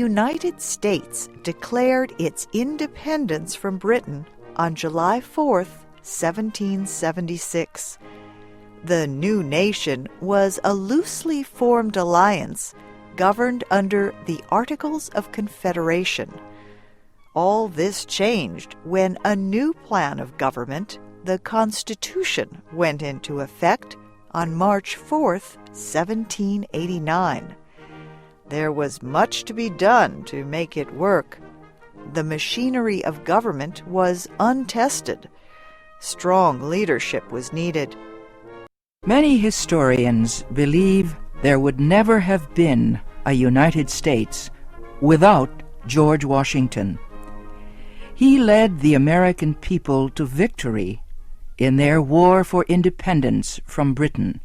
United States declared its independence from Britain on July 4th, 1776. The new nation was a loosely formed alliance governed under the Articles of Confederation. All this changed when a new plan of government, the Constitution, went into effect on March 4th, 1789. There was much to be done to make it work. The machinery of government was untested. Strong leadership was needed. Many historians believe there would never have been a United States without George Washington. He led the American people to victory in their war for independence from Britain.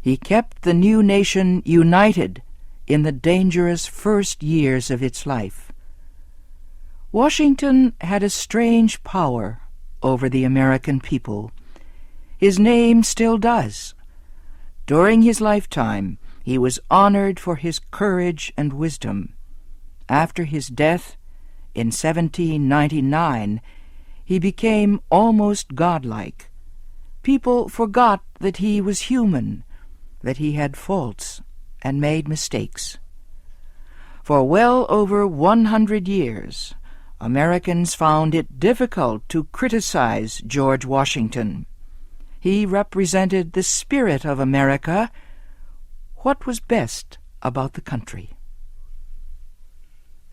He kept the new nation united in the dangerous first years of its life. Washington had a strange power over the American people. His name still does. During his lifetime, he was honored for his courage and wisdom. After his death, in 1799, he became almost godlike. People forgot that he was human, that he had faults and made mistakes. For well over 100 years, Americans found it difficult to criticize George Washington. He represented the spirit of America, what was best about the country.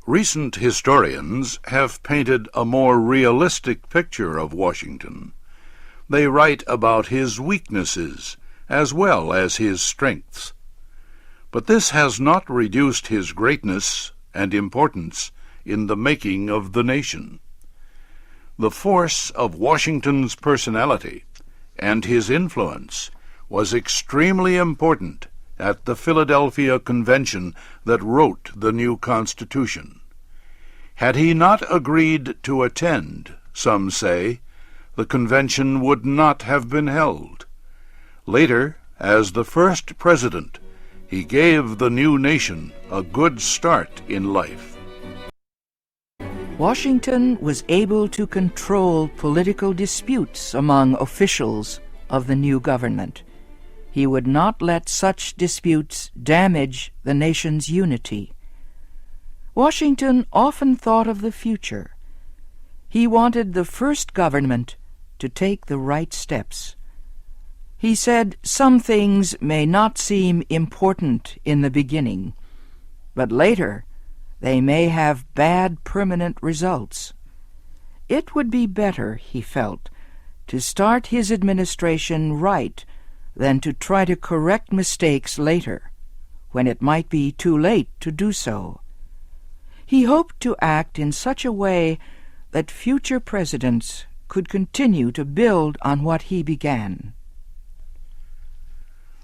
Recent historians have painted a more realistic picture of Washington. They write about his weaknesses as well as his strengths. But this has not reduced his greatness and importance in the making of the nation. The force of Washington's personality and his influence was extremely important at the Philadelphia Convention that wrote the new Constitution. Had he not agreed to attend, some say, the convention would not have been held. Later, as the first president, he gave the new nation a good start in life. Washington was able to control political disputes among officials of the new government. He would not let such disputes damage the nation's unity. Washington often thought of the future. He wanted the first government to take the right steps. He said some things may not seem important in the beginning, but later they may have bad permanent results. It would be better, he felt, to start his administration right than to try to correct mistakes later, when it might be too late to do so. He hoped to act in such a way that future presidents could continue to build on what he began.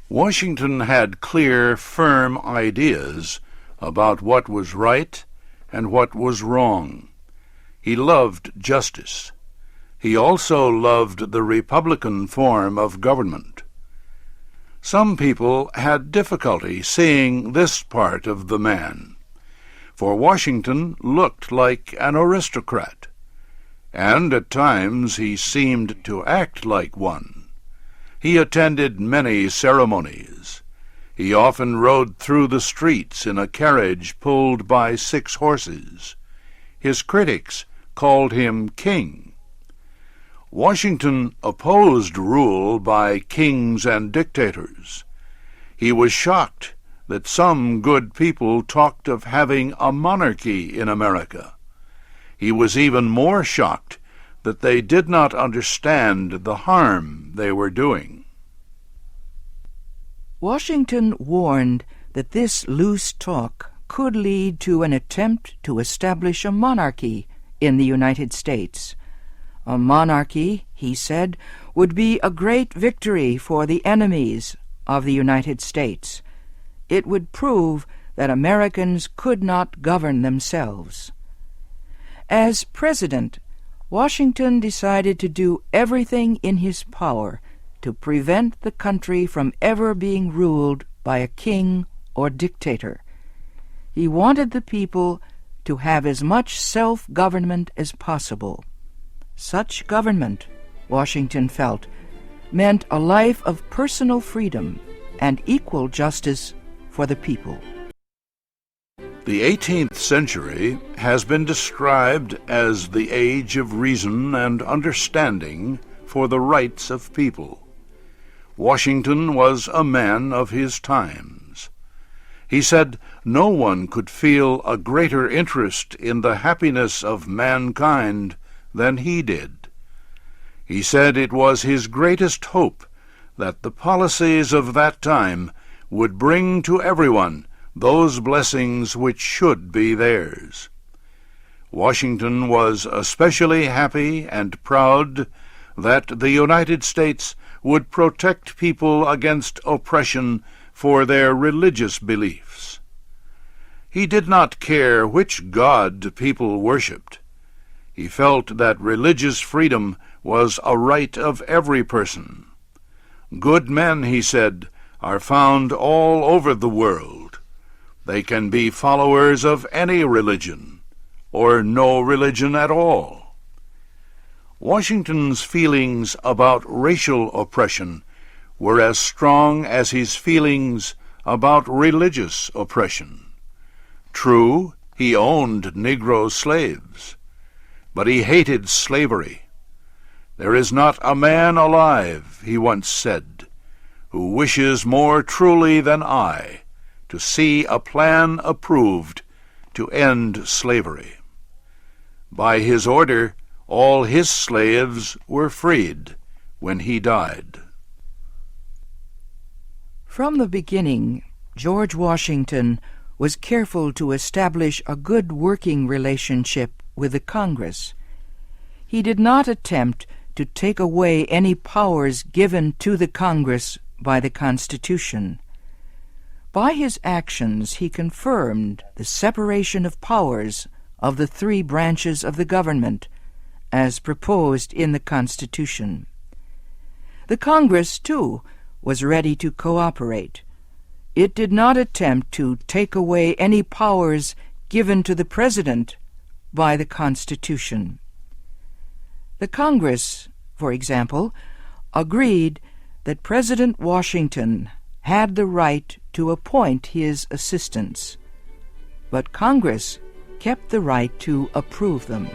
Washington had clear, firm ideas about what was right and what was wrong. He loved justice. He also loved the Republican form of government. Some people had difficulty seeing this part of the man, for Washington looked like an aristocrat, and at times he seemed to act like one. He attended many ceremonies. He often rode through the streets in a carriage pulled by 6 horses. His critics called him king. Washington opposed rule by kings and dictators. He was shocked that some good people talked of having a monarchy in America. He was even more shocked that they did not understand the harm they were doing. Washington warned that this loose talk could lead to an attempt to establish a monarchy in the United States. A monarchy, he said, would be a great victory for the enemies of the United States. It would prove that Americans could not govern themselves. As president, Washington decided to do everything in his power to prevent the country from ever being ruled by a king or dictator. He wanted the people to have as much self-government as possible. Such government, Washington felt, meant a life of personal freedom and equal justice for the people. The 18th century has been described as the age of reason and understanding for the rights of people. Washington was a man of his times. He said no one could feel a greater interest in the happiness of mankind than he did. He said it was his greatest hope that the policies of that time would bring to everyone those blessings which should be theirs. Washington was especially happy and proud that the United States would protect people against oppression for their religious beliefs. He did not care which god people worshipped. He felt that religious freedom was a right of every person. Good men, he said, are found all over the world. They can be followers of any religion, or no religion at all. Washington's feelings about racial oppression were as strong as his feelings about religious oppression. True, he owned Negro slaves, but he hated slavery. "There is not a man alive," he once said, "who wishes more truly than I to see a plan approved to end slavery." By his order, all his slaves were freed when he died. From the beginning, George Washington was careful to establish a good working relationship with the Congress. He did not attempt to take away any powers given to the Congress by the Constitution. By his actions he confirmed the separation of powers of the three branches of the government, as proposed in the Constitution. The Congress, too, was ready to cooperate. It did not attempt to take away any powers given to the President by the Constitution. The Congress, for example, agreed that President Washington had the right to appoint his assistants, but Congress kept the right to approve them.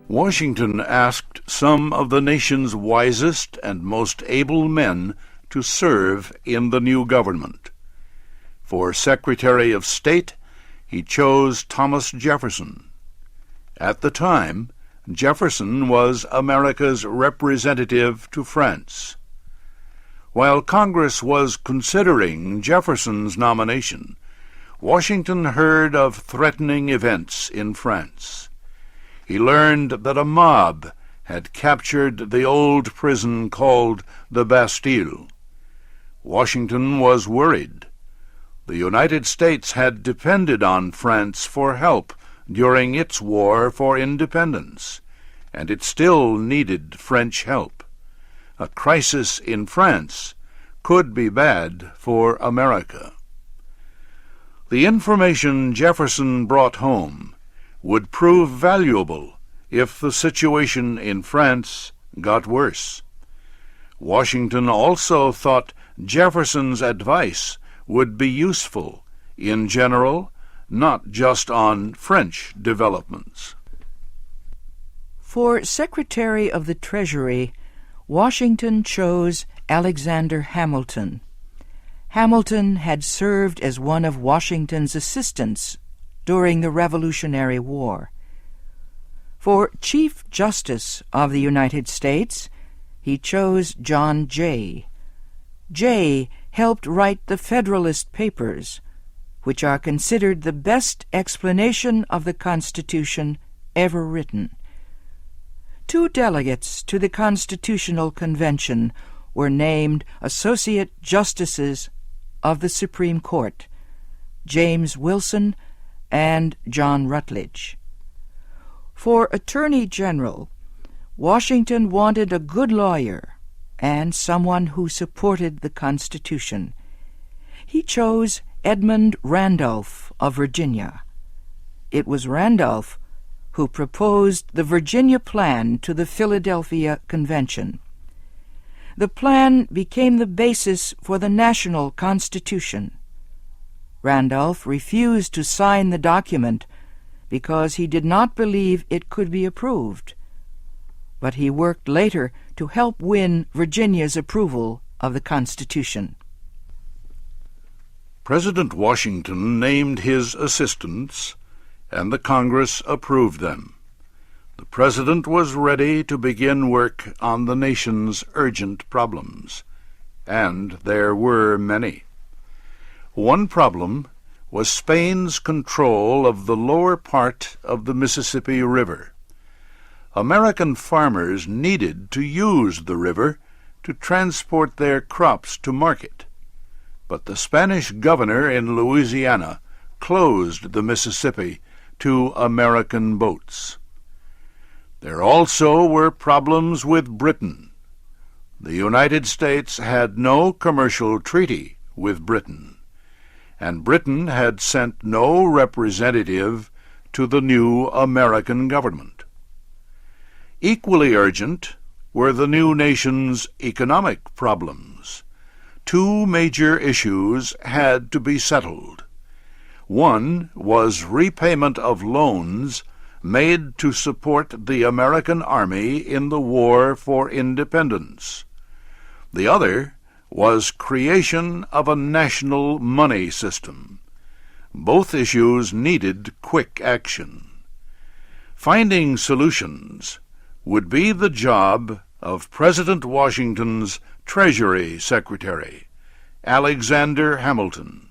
Washington asked some of the nation's wisest and most able men to serve in the new government. For Secretary of State, he chose Thomas Jefferson. At the time, Jefferson was America's representative to France. While Congress was considering Jefferson's nomination, Washington heard of threatening events in France. He learned that a mob had captured the old prison called the Bastille. Washington was worried. The United States had depended on France for help during its war for independence, and it still needed French help. A crisis in France could be bad for America. The information Jefferson brought home would prove valuable if the situation in France got worse. Washington also thought Jefferson's advice would be useful in general, not just on French developments. For Secretary of the Treasury, Washington chose Alexander Hamilton. Hamilton had served as one of Washington's assistants during the Revolutionary War. For Chief Justice of the United States, he chose John Jay. Jay helped write the Federalist Papers, which are considered the best explanation of the Constitution ever written. 2 delegates to the Constitutional Convention were named Associate Justices of the Supreme Court, James Wilson and John Rutledge. For Attorney General, Washington wanted a good lawyer and someone who supported the Constitution. He chose Edmund Randolph of Virginia. It was Randolph who proposed the Virginia Plan to the Philadelphia Convention. The plan became the basis for the national Constitution. Randolph refused to sign the document because he did not believe it could be approved, but he worked later to help win Virginia's approval of the Constitution. President Washington named his assistants, and the Congress approved them. The President was ready to begin work on the nation's urgent problems, and there were many. One problem was Spain's control of the lower part of the Mississippi River. American farmers needed to use the river to transport their crops to market, but the Spanish governor in Louisiana closed the Mississippi to American boats. There also were problems with Britain. The United States had no commercial treaty with Britain, and Britain had sent no representative to the new American government. Equally urgent were the new nation's economic problems. Two major issues had to be settled. One was repayment of loans made to support the American Army in the War for Independence. The other was creation of a national money system. Both issues needed quick action. Finding solutions would be the job of President Washington's Treasury Secretary, Alexander Hamilton.